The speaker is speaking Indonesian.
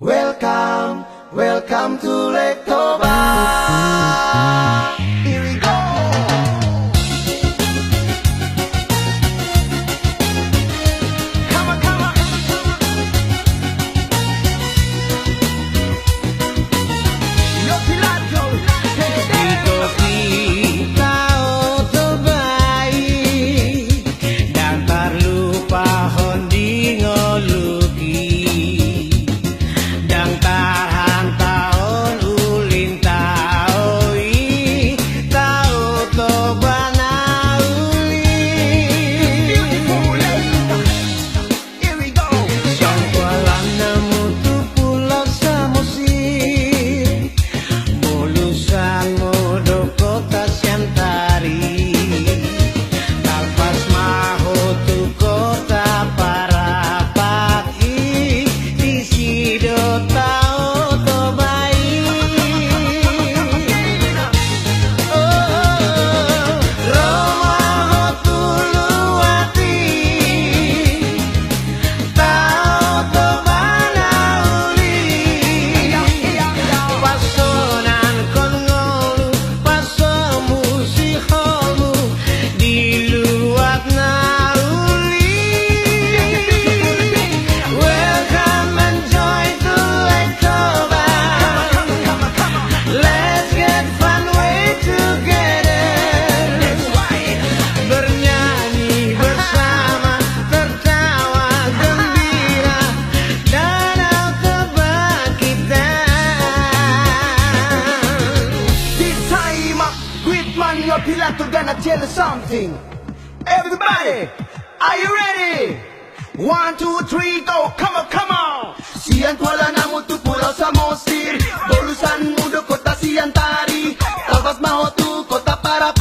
Welcome, welcome to Lake Toba. Here we go. Come on, come on. Yo Pilato, take it down. Yo Pilato gonna tell you something. Everybody, are you ready? 1, 2, 3, go, come on, come on. Siyan wala na mo tu pulau samosir. Bolusan mudo kota siyan tari. Tabas maho tu kota para